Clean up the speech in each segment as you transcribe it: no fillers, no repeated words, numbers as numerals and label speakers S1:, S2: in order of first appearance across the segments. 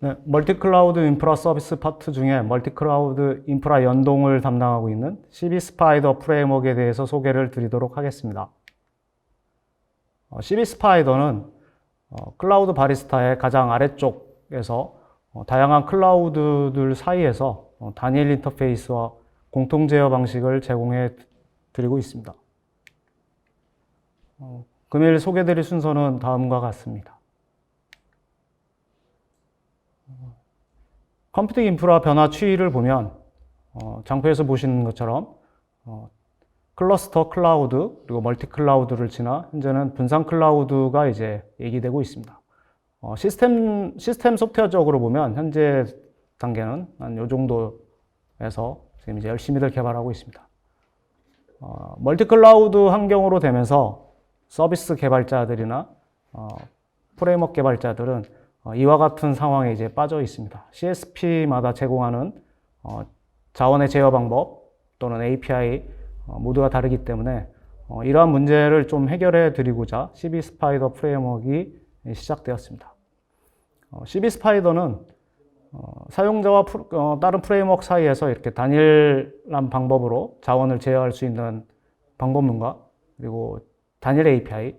S1: 네, 멀티클라우드 인프라 서비스 파트 중에 멀티클라우드 인프라 연동을 담당하고 있는 CB 스파이더 프레임워크에 대해서 소개를 드리도록 하겠습니다. CB 스파이더는 클라우드 바리스타의 가장 아래쪽에서 다양한 클라우드들 사이에서 단일 인터페이스와 공통 제어 방식을 제공해 드리고 있습니다. 금일 소개드릴 순서는 다음과 같습니다. 컴퓨팅 인프라 변화 추이를 보면 장표에서 보시는 것처럼 클러스터 클라우드 그리고 멀티 클라우드를 지나 현재는 분산 클라우드가 이제 얘기되고 있습니다. 시스템 소프트웨어적으로 보면 현재 단계는 한 요 정도에서 지금 이제 열심히들 개발하고 있습니다. 멀티 클라우드 환경으로 되면서 서비스 개발자들이나 프레임워크 개발자들은 이와 같은 상황에 이제 빠져 있습니다. CSP마다 제공하는 자원의 제어 방법 또는 API 모두가 다르기 때문에 이러한 문제를 좀 해결해 드리고자 CB 스파이더 프레임워크가 시작되었습니다. CB 스파이더는 사용자와 다른 프레임워크 사이에서 이렇게 단일한 방법으로 자원을 제어할 수 있는 방법론과 그리고 단일 API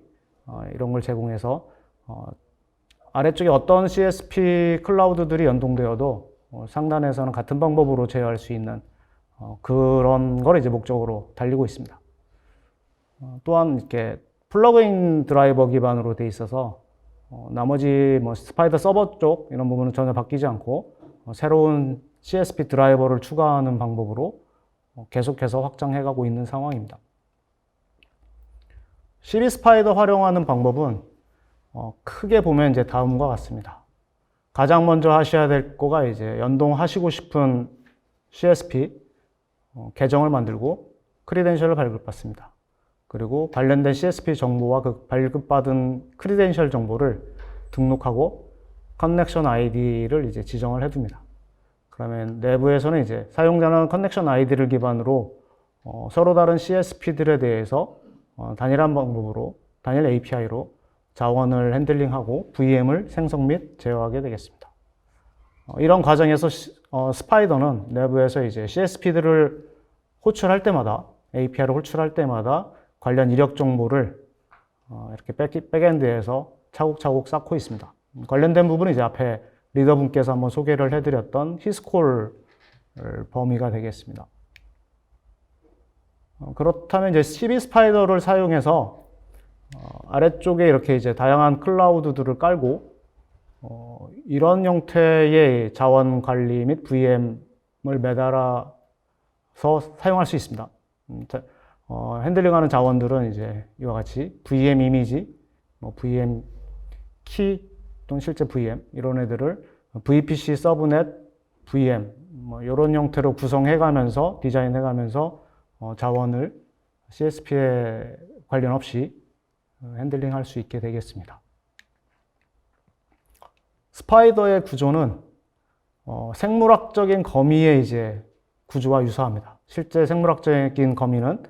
S1: 이런 걸 제공해서 아래쪽에 어떤 CSP 클라우드들이 연동되어도 상단에서는 같은 방법으로 제어할 수 있는 그런 걸 이제 목적으로 달리고 있습니다. 또한 이렇게 플러그인 드라이버 기반으로 돼 있어서 나머지 뭐 스파이더 서버 쪽 이런 부분은 전혀 바뀌지 않고 새로운 CSP 드라이버를 추가하는 방법으로 계속해서 확장해가고 있는 상황입니다. CB 스파이더 활용하는 방법은 크게 보면 이제 다음과 같습니다. 가장 먼저 하셔야 될 거가 이제 연동하시고 싶은 CSP 계정을 만들고 크리덴셜을 발급받습니다. 그리고 관련된 CSP 정보와 그 발급받은 크리덴셜 정보를 등록하고 커넥션 아이디를 이제 지정을 해둡니다. 그러면 내부에서는 이제 사용자는 커넥션 아이디를 기반으로 서로 다른 CSP들에 대해서 단일한 방법으로 단일 API로 자원을 핸들링하고 VM을 생성 및 제어하게 되겠습니다. 이런 과정에서 스파이더는 내부에서 이제 CSP들을 호출할 때마다 API를 호출할 때마다 관련 이력 정보를 이렇게 백엔드에서 차곡차곡 쌓고 있습니다. 관련된 부분은 이제 앞에 리더분께서 한번 소개를 해드렸던 히스콜 범위가 되겠습니다. 그렇다면 이제 CB 스파이더를 사용해서 아래쪽에 이렇게 이제 다양한 클라우드들을 깔고 이런 형태의 자원 관리 및 VM을 매달아서 사용할 수 있습니다. 핸들링하는 자원들은 이제 이와 같이 VM 이미지, VM 키 또는 실제 VM 이런 애들을 VPC 서브넷 VM 이런 형태로 구성해가면서 디자인해가면서 자원을 CSP에 관련 없이 핸들링할 수 있게 되겠습니다. 스파이더의 구조는 생물학적인 거미의 이제 구조와 유사합니다. 실제 생물학적인 거미는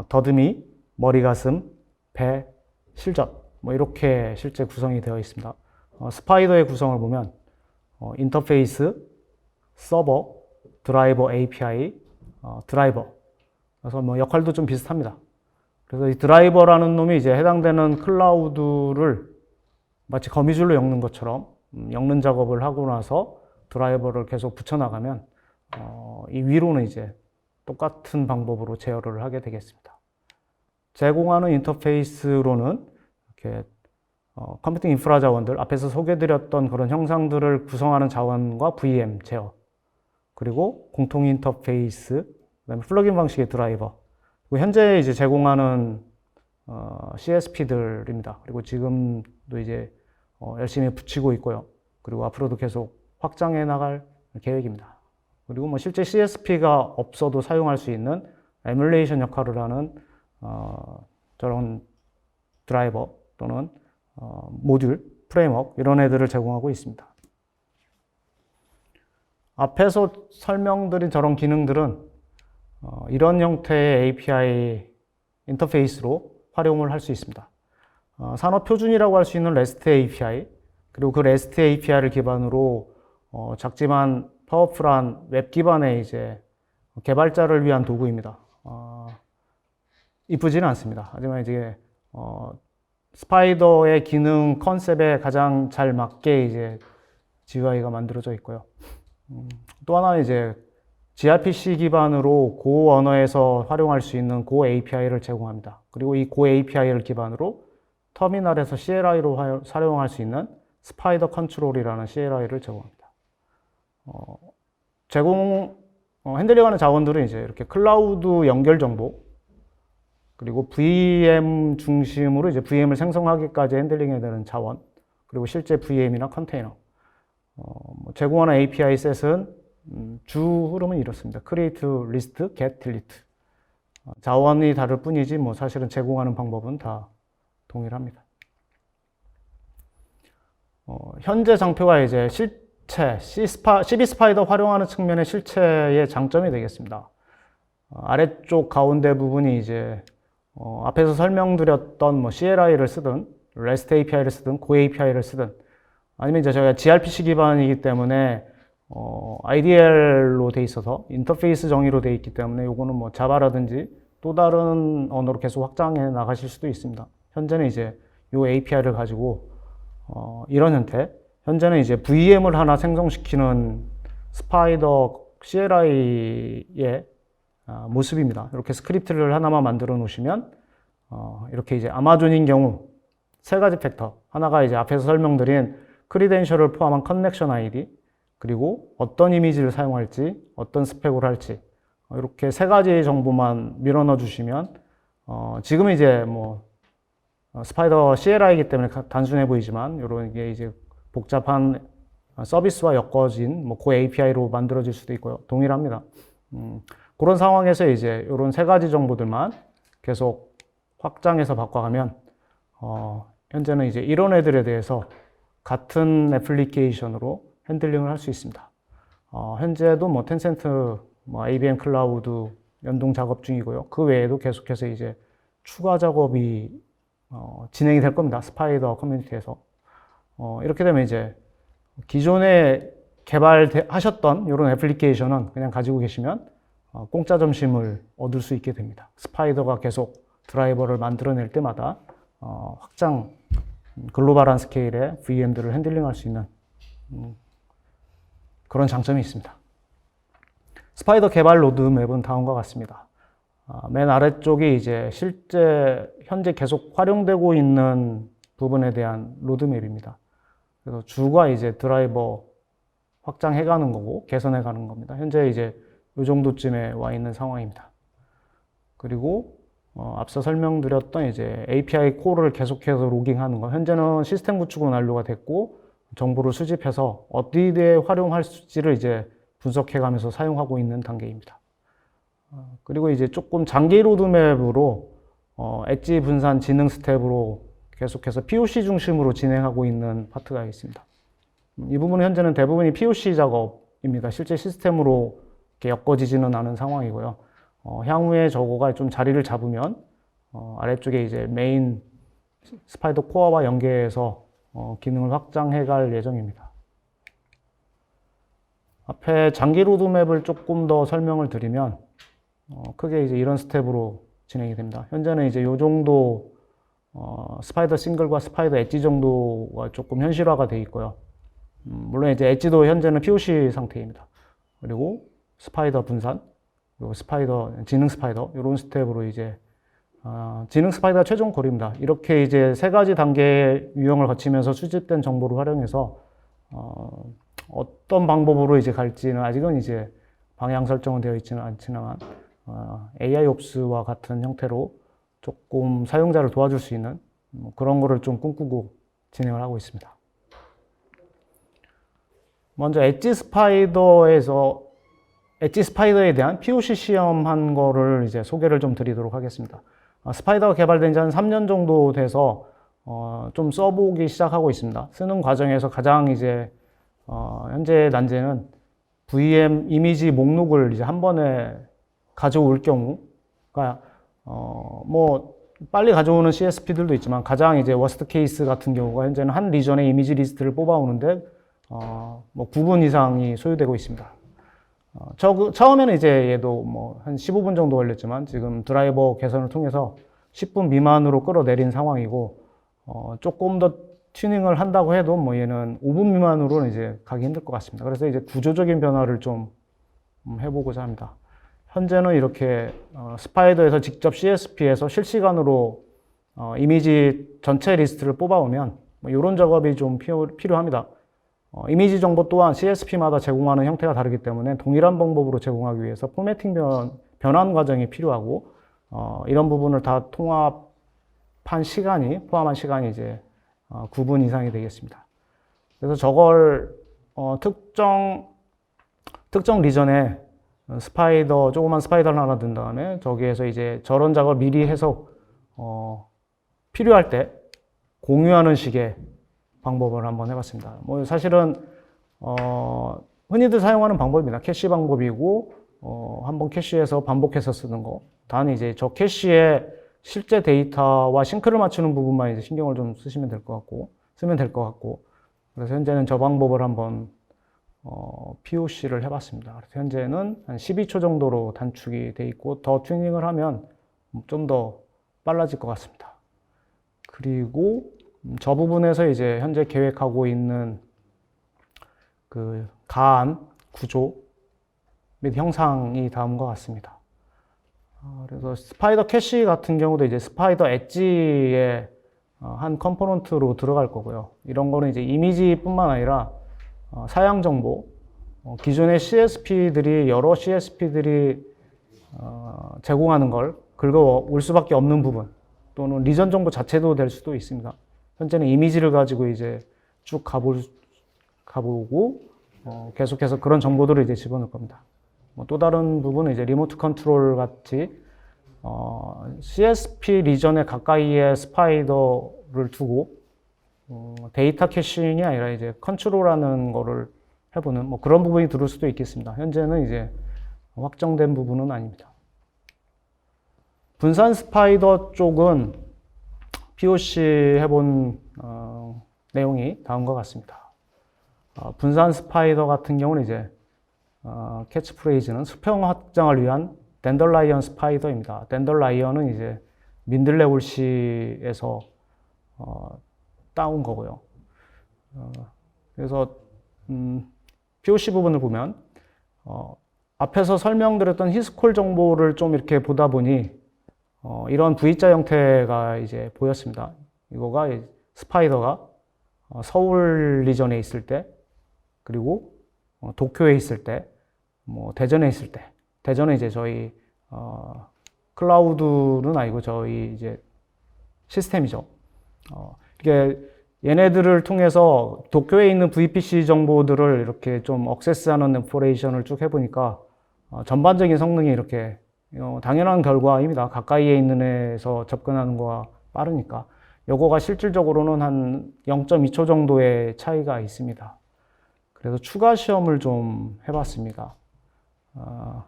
S1: 더듬이, 머리, 가슴, 배, 실젓 이렇게 실제 구성이 되어 있습니다. 스파이더의 구성을 보면 인터페이스, 서버, 드라이버 API, 드라이버 그래서 역할도 좀 비슷합니다. 그래서 이 드라이버라는 놈이 이제 해당되는 클라우드를 마치 거미줄로 엮는 것처럼 엮는 작업을 하고 나서 드라이버를 계속 붙여나가면 이 위로는 이제 똑같은 방법으로 제어를 하게 되겠습니다. 제공하는 인터페이스로는 이렇게 컴퓨팅 인프라 자원들, 앞에서 소개드렸던 그런 형상들을 구성하는 자원과 VM 제어, 그리고 공통 인터페이스, 그다음에 플러그인 방식의 드라이버, 그리고 현재 이제 제공하는 CSP들입니다. 그리고 지금도 이제 열심히 붙이고 있고요. 그리고 앞으로도 계속 확장해 나갈 계획입니다. 그리고 실제 CSP가 없어도 사용할 수 있는 에뮬레이션 역할을 하는 저런 드라이버 또는 모듈, 프레임워크 이런 애들을 제공하고 있습니다. 앞에서 설명드린 저런 기능들은 이런 형태의 API 인터페이스로 활용을 할 수 있습니다. 산업 표준이라고 할 수 있는 REST API, 그리고 그 REST API를 기반으로 작지만 파워풀한 웹 기반의 이제 개발자를 위한 도구입니다. 이쁘지는 않습니다. 하지만 이제 스파이더의 기능 컨셉에 가장 잘 맞게 이제 GUI가 만들어져 있고요. 또 하나는 이제 gRPC 기반으로 고 언어에서 활용할 수 있는 고 API를 제공합니다. 그리고 이 고 API를 기반으로 터미널에서 CLI로 사용할 수 있는 스파이더 컨트롤이라는 CLI를 제공합니다. 핸들링하는 자원들은 이제 이렇게 클라우드 연결 정보, 그리고 VM 중심으로 이제 VM을 생성하기까지 핸들링해야 되는 자원, 그리고 실제 VM이나 컨테이너. 제공하는 API 셋은 주 흐름은 이렇습니다. create, list, get, delete. 자원이 다를 뿐이지 뭐 사실은 제공하는 방법은 다 동일합니다. 현재 장표가 이제 실체, CB 스파이더 활용하는 측면의 실체의 장점이 되겠습니다. 아래쪽 가운데 부분이 이제 앞에서 설명드렸던 뭐 CLI를 쓰든 REST API를 쓰든 Go API를 쓰든 아니면 이제 저희가 gRPC 기반이기 때문에 IDL로 돼 있어서 인터페이스 정의로 돼 있기 때문에 요거는 뭐 자바라든지 또 다른 언어로 계속 확장해 나가실 수도 있습니다. 현재는 이제 요 API를 가지고 이런 형태, 현재는 이제 VM을 하나 생성시키는 스파이더 CLI의 모습입니다. 이렇게 스크립트를 하나만 만들어 놓으시면 이렇게 이제 아마존인 경우 세 가지 팩터, 하나가 이제 앞에서 설명드린 크리덴셜을 포함한 커넥션 아이디, 그리고 어떤 이미지를 사용할지, 어떤 스펙으로 할지, 이렇게 세 가지 정보만 밀어넣어 주시면 지금은 이제 뭐 스파이더 CLI이기 때문에 단순해 보이지만 이런 게 이제 복잡한 서비스와 엮어진 뭐 그 API로 만들어질 수도 있고요. 동일합니다. 그런 상황에서 이제 이런 세 가지 정보들만 계속 확장해서 바꿔가면 현재는 이제 이런 애들에 대해서 같은 애플리케이션으로 핸들링을 할 수 있습니다. 현재도 뭐 텐센트, 뭐 ABM 클라우드 연동 작업 중이고요. 그 외에도 계속해서 이제 추가 작업이 진행이 될 겁니다. 스파이더 커뮤니티에서. 이렇게 되면 이제 기존에 개발하셨던 이런 애플리케이션은 그냥 가지고 계시면 공짜 점심을 얻을 수 있게 됩니다. 스파이더가 계속 드라이버를 만들어낼 때마다 확장, 글로벌한 스케일의 VM들을 핸들링할 수 있는 그런 장점이 있습니다. 스파이더 개발 로드맵은 다음과 같습니다. 맨 아래쪽이 이제 실제 현재 계속 활용되고 있는 부분에 대한 로드맵입니다. 그래서 주가 이제 드라이버 확장해 가는 거고 개선해 가는 겁니다. 현재 이제 이 정도쯤에 와 있는 상황입니다. 그리고 앞서 설명드렸던 이제 API 콜을 계속해서 로깅하는 거. 현재는 시스템 구축은 완료가 됐고 정보를 수집해서 어디에 활용할지를 이제 분석해 가면서 사용하고 있는 단계입니다. 그리고 이제 조금 장기 로드맵으로 엣지 분산 지능 스텝으로 계속해서 POC 중심으로 진행하고 있는 파트가 있습니다. 이 부분은 현재는 대부분이 POC 작업입니다. 실제 시스템으로 이렇게 엮어지지는 않은 상황이고요. 향후에 저거가 좀 자리를 잡으면 아래쪽에 이제 메인 스파이더 코어와 연계해서 기능을 확장해 갈 예정입니다. 앞에 장기 로드맵을 조금 더 설명을 드리면 크게 이제 이런 스텝으로 진행이 됩니다. 현재는 이제 요 정도 스파이더 싱글과 스파이더 엣지 정도가 조금 현실화가 되어 있고요. 물론 이제 엣지도 현재는 POC 상태입니다. 그리고 스파이더 분산, 그리고 지능 스파이더 이런 스텝으로 이제 지능 스파이더가 최종 고리입니다. 이렇게 이제 세 가지 단계의 유형을 거치면서 수집된 정보를 활용해서 어떤 방법으로 이제 갈지는 아직은 이제 방향 설정은 되어 있지는 않지만 AIOPS와 같은 형태로 조금 사용자를 도와줄 수 있는 그런 거를 좀 꿈꾸고 진행을 하고 있습니다. 먼저 엣지 스파이더에 대한 POC 시험한 거를 이제 소개를 좀 드리도록 하겠습니다. 스파이더가 개발된 지 한 3년 정도 돼서 좀 써보기 시작하고 있습니다. 쓰는 과정에서 가장 이제 현재 난제는 VM 이미지 목록을 이제 한 번에 가져올 경우가 뭐 빨리 가져오는 CSP들도 있지만 가장 이제 워스트 케이스 같은 경우가 현재는 한 리전의 이미지 리스트를 뽑아오는데 뭐 9분 이상이 소요되고 있습니다. 처음에는 이제 얘도 뭐 한 15분 정도 걸렸지만 지금 드라이버 개선을 통해서 10분 미만으로 끌어내린 상황이고, 조금 더 튜닝을 한다고 해도 뭐 얘는 5분 미만으로는 이제 가기 힘들 것 같습니다. 그래서 이제 구조적인 변화를 좀 해보고자 합니다. 현재는 이렇게 스파이더에서 직접 CSP에서 실시간으로 이미지 전체 리스트를 뽑아오면 뭐 이런 작업이 좀 필요합니다. 이미지 정보 또한 CSP마다 제공하는 형태가 다르기 때문에 동일한 방법으로 제공하기 위해서 포매팅 변환 과정이 필요하고, 이런 부분을 다 포함한 시간이 이제 9분 이상이 되겠습니다. 그래서 저걸 특정 리전에 조그만 스파이더를 하나 든 다음에 저기에서 이제 저런 작업을 미리 해서 필요할 때 공유하는 식의 방법을 한번 해봤습니다. 뭐 사실은 흔히들 사용하는 방법입니다. 캐시 방법이고, 한번 캐시해서 반복해서 쓰는 거. 단 이제 저 캐시에 실제 데이터와 싱크를 맞추는 부분만 이제 신경을 좀 쓰면 될 것 같고, 그래서 현재는 저 방법을 한번 POC를 해봤습니다. 그래서 현재는 한 12초 정도로 단축이 돼 있고, 더 튜닝을 하면 좀 더 빨라질 것 같습니다. 그리고 저 부분에서 이제 현재 계획하고 있는 그 가안 구조 및 형상이 다음과 같습니다. 그래서 스파이더 캐시 같은 경우도 이제 스파이더 엣지의 한 컴포넌트로 들어갈 거고요. 이런 거는 이제 이미지뿐만 아니라 사양 정보, 기존의 여러 CSP들이 제공하는 걸 긁어올 수밖에 없는 부분, 또는 리전 정보 자체도 될 수도 있습니다. 현재는 이미지를 가지고 이제 쭉 가보고 계속해서 그런 정보들을 이제 집어넣을 겁니다. 또 다른 부분은 이제 리모트 컨트롤 같이 CSP 리전에 가까이에 스파이더를 두고 데이터 캐싱이 아니라 이제 컨트롤하는 거를 해보는 뭐 그런 부분이 들을 수도 있겠습니다. 현재는 이제 확정된 부분은 아닙니다. 분산 스파이더 쪽은 POC 해본 내용이 다음과 같습니다. 분산 스파이더 같은 경우는 이제 캐치프레이즈는 수평 확장을 위한 댄들라이언 스파이더입니다. 댄들라이언은 이제 민들레올시에서 따온 거고요. 그래서 POC 부분을 보면 앞에서 설명드렸던 히스콜 정보를 좀 이렇게 보다 보니 이런 V자 형태가 이제 보였습니다. 이거가 스파이더가 서울 리전에 있을 때, 그리고 도쿄에 있을 때, 뭐 대전에 있을 때, 대전은 이제 저희 클라우드는 아니고 저희 이제 시스템이죠. 이게 얘네들을 통해서 도쿄에 있는 VPC 정보들을 이렇게 좀 억세스하는 오퍼레이션을 쭉 해보니까 전반적인 성능이 이렇게 당연한 결과입니다. 가까이에 있는 애에서 접근하는 거가 빠르니까. 요거가 실질적으로는 한 0.2초 정도의 차이가 있습니다. 그래서 추가 시험을 좀 해봤습니다.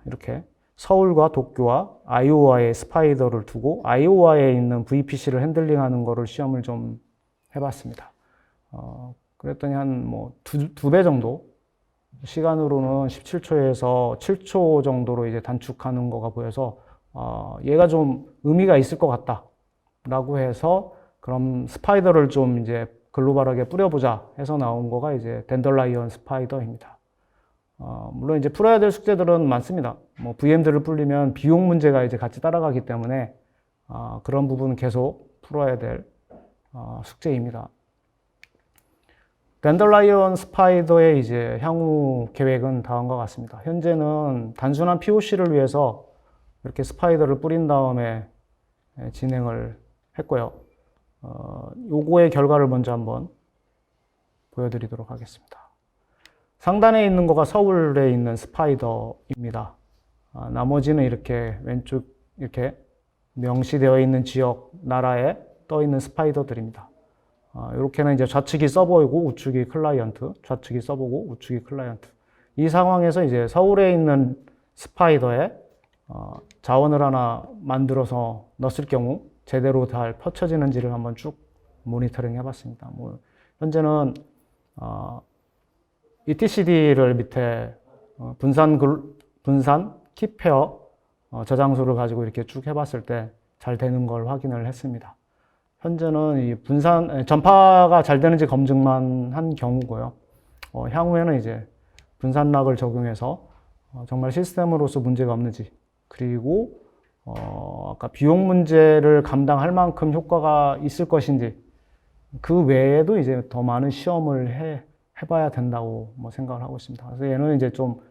S1: 이렇게 서울과 도쿄와 아이오와의 스파이더를 두고 아이오와에 있는 VPC를 핸들링하는 거를 시험을 좀 해봤습니다. 그랬더니 한 뭐 두 배 정도, 시간으로는 17초에서 7초 정도로 이제 단축하는 거가 보여서 얘가 좀 의미가 있을 것 같다라고 해서 그럼 스파이더를 좀 이제 글로벌하게 뿌려보자 해서 나온 거가 이제 댄들라이언 스파이더입니다. 물론 이제 풀어야 될 숙제들은 많습니다. 뭐 VM들을 불리면 비용 문제가 이제 같이 따라가기 때문에 그런 부분은 계속 풀어야 될 숙제입니다. 댄들라이언 스파이더의 이제 향후 계획은 다음과 같습니다. 현재는 단순한 POC를 위해서 이렇게 스파이더를 뿌린 다음에 진행을 했고요. 요거의 결과를 먼저 한번 보여드리도록 하겠습니다. 상단에 있는 거가 서울에 있는 스파이더입니다. 나머지는 이렇게 왼쪽 이렇게 명시되어 있는 지역, 나라에 떠 있는 스파이더들입니다. 이렇게는 이제 좌측이 서버이고 우측이 클라이언트, 좌측이 서버고 우측이 클라이언트. 이 상황에서 이제 서울에 있는 스파이더에 자원을 하나 만들어서 넣었을 경우 제대로 잘 펼쳐지는지를 한번 쭉 모니터링 해봤습니다. 뭐 현재는 etcd를 밑에 분산 키페어 저장소를 가지고 이렇게 쭉 해봤을 때 잘 되는 걸 확인을 했습니다. 현재는 이 전파가 잘 되는지 검증만 한 경우고요. 향후에는 이제 분산락을 적용해서 정말 시스템으로서 문제가 없는지, 그리고 아까 비용 문제를 감당할 만큼 효과가 있을 것인지, 그 외에도 이제 더 많은 시험을 해봐야 된다고 생각을 하고 있습니다. 그래서 얘는 이제 좀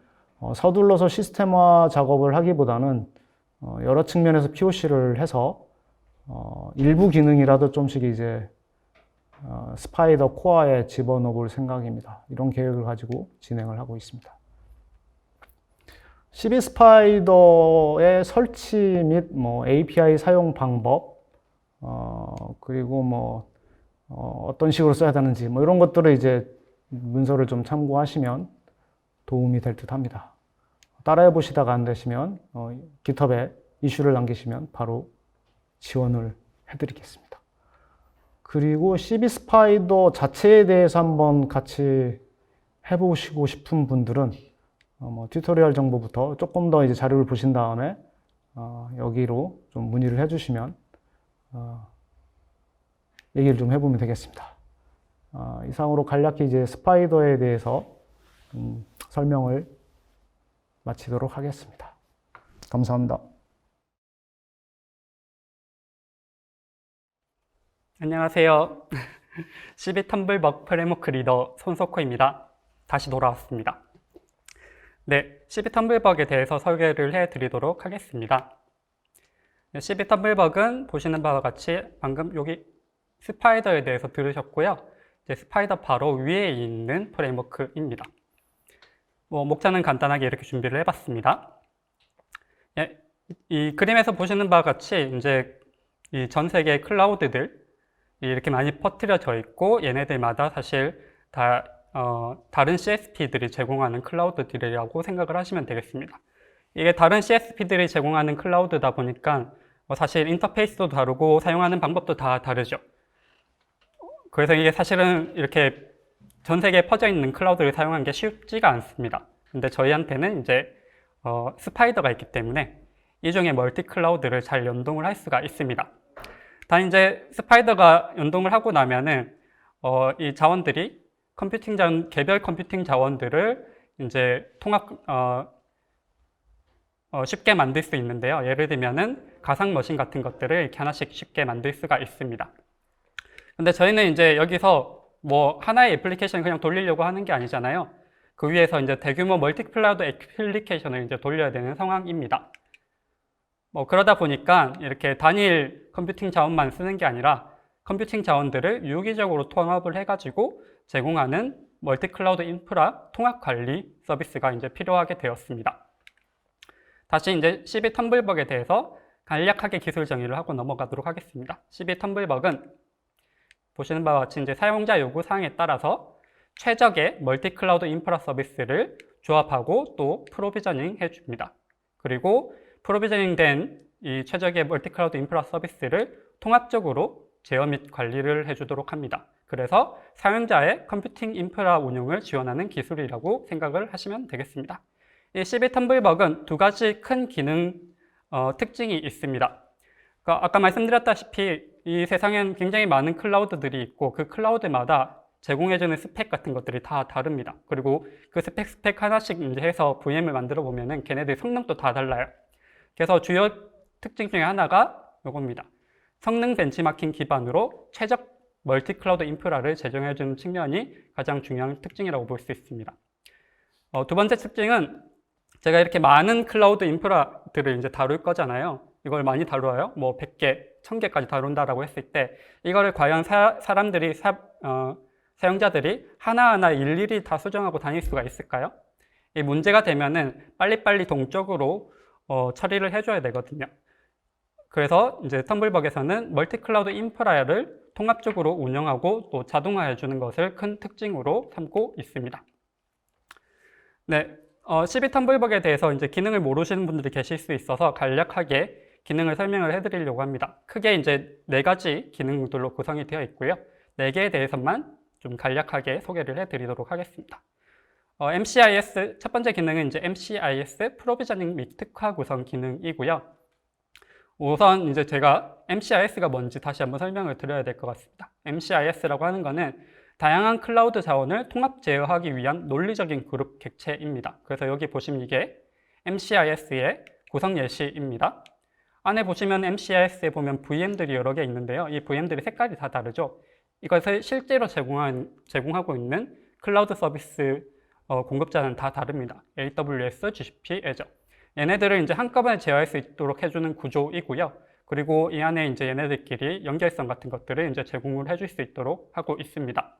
S1: 서둘러서 시스템화 작업을 하기보다는 여러 측면에서 POC를 해서 일부 기능이라도 좀씩 이제 스파이더 코어에 집어넣어 볼 생각입니다. 이런 계획을 가지고 진행을 하고 있습니다. CB 스파이더의 설치 및 API 사용 방법, 그리고 어떤 식으로 써야 되는지 이런 것들을 이제 문서를 좀 참고하시면 도움이 될 듯 합니다. 따라해 보시다가 안 되시면 GitHub에 이슈를 남기시면 바로 지원을 해드리겠습니다. 그리고 CB 스파이더 자체에 대해서 한번 같이 해보시고 싶은 분들은 튜토리얼 정보부터 조금 더 이제 자료를 보신 다음에 여기로 좀 문의를 해주시면 얘기를 좀 해보면 되겠습니다. 이상으로 간략히 이제 스파이더에 대해서 설명을 마치도록 하겠습니다. 감사합니다.
S2: 안녕하세요. CB 텀블벅 프레임워크 리더 손석호입니다. 다시 돌아왔습니다. 네, CB 텀블벅에 대해서 설계를 해드리도록 하겠습니다. 네, CB 텀블벅은 보시는 바와 같이 방금 여기 스파이더에 대해서 들으셨고요. 이제 스파이더 바로 위에 있는 프레임워크입니다. 목차는 간단하게 이렇게 준비를 해봤습니다. 예, 이 그림에서 보시는 바와 같이 이제 이 전 세계의 클라우드들 이렇게 많이 퍼뜨려져 있고, 얘네들마다 사실 다 다른 CSP들이 제공하는 클라우드들이라고 생각을 하시면 되겠습니다. 이게 다른 CSP들이 제공하는 클라우드다 보니까 사실 인터페이스도 다르고 사용하는 방법도 다 다르죠. 그래서 이게 사실은 이렇게 전 세계에 퍼져 있는 클라우드를 사용하는 게 쉽지가 않습니다. 근데 저희한테는 이제 스파이더가 있기 때문에 이 중에 멀티 클라우드를 잘 연동을 할 수가 있습니다. 단 이제 스파이더가 연동을 하고 나면은 이 자원들이 개별 컴퓨팅 자원들을 이제 쉽게 만들 수 있는데요. 예를 들면은 가상 머신 같은 것들을 이렇게 하나씩 쉽게 만들 수가 있습니다. 근데 저희는 이제 여기서 하나의 애플리케이션을 그냥 돌리려고 하는 게 아니잖아요. 그 위에서 이제 대규모 멀티 클라우드 애플리케이션을 이제 돌려야 되는 상황입니다. 그러다 보니까 이렇게 단일 컴퓨팅 자원만 쓰는 게 아니라 컴퓨팅 자원들을 유기적으로 통합을 해가지고 제공하는 멀티 클라우드 인프라 통합 관리 서비스가 이제 필요하게 되었습니다. 다시 이제 CB 텀블벅에 대해서 간략하게 기술 정의를 하고 넘어가도록 하겠습니다. CB 텀블벅은 보시는 바와 같이 이제 사용자 요구 사항에 따라서 최적의 멀티 클라우드 인프라 서비스를 조합하고 또 프로비저닝 해줍니다. 그리고 프로비저닝된 이 최적의 멀티 클라우드 인프라 서비스를 통합적으로 제어 및 관리를 해주도록 합니다. 그래서 사용자의 컴퓨팅 인프라 운용을 지원하는 기술이라고 생각을 하시면 되겠습니다. 이 CB 텀블벅은 두 가지 큰 기능 특징이 있습니다. 아까 말씀드렸다시피 이 세상엔 굉장히 많은 클라우드들이 있고 그 클라우드마다 제공해주는 스펙 같은 것들이 다 다릅니다. 그리고 그 스펙 하나씩 이제 해서 VM을 만들어 보면은 걔네들 성능도 다 달라요. 그래서 주요 특징 중에 하나가 이겁니다. 성능 벤치마킹 기반으로 최적 멀티 클라우드 인프라를 제공해주는 측면이 가장 중요한 특징이라고 볼 수 있습니다. 두 번째 특징은 제가 이렇게 많은 클라우드 인프라들을 이제 다룰 거잖아요. 이걸 많이 다뤄요. 100개, 1000개까지 다룬다라고 했을 때 이거를 과연 사용자들이 하나하나 일일이 다 수정하고 다닐 수가 있을까요? 이 문제가 되면은 빨리빨리 동적으로 처리를 해줘야 되거든요. 그래서 이제 텀블벅에서는 멀티 클라우드 인프라를 통합적으로 운영하고 또 자동화해 주는 것을 큰 특징으로 삼고 있습니다. 네, CB 텀블벅에 대해서 이제 기능을 모르시는 분들이 계실 수 있어서 간략하게 기능을 설명을 해드리려고 합니다. 크게 이제 4가지 기능들로 구성이 되어 있고요. 4개에 대해서만 좀 간략하게 소개를 해드리도록 하겠습니다. MCIS 첫 번째 기능은 이제 MCIS 프로비저닝 및 특화 구성 기능이고요. 우선 이제 제가 MCIS가 뭔지 다시 한번 설명을 드려야 될 것 같습니다. MCIS라고 하는 거는 다양한 클라우드 자원을 통합 제어하기 위한 논리적인 그룹 객체입니다. 그래서 여기 보시면 이게 MCIS의 구성 예시입니다. 안에 보시면 MCIS에 보면 VM들이 여러 개 있는데요. 이 VM들이 색깔이 다 다르죠. 이것을 실제로 제공하고 있는 클라우드 서비스 공급자는 다 다릅니다. AWS, GCP, Azure. 얘네들을 이제 한꺼번에 제어할 수 있도록 해주는 구조이고요. 그리고 이 안에 이제 얘네들끼리 연결성 같은 것들을 이제 제공을 해줄 수 있도록 하고 있습니다.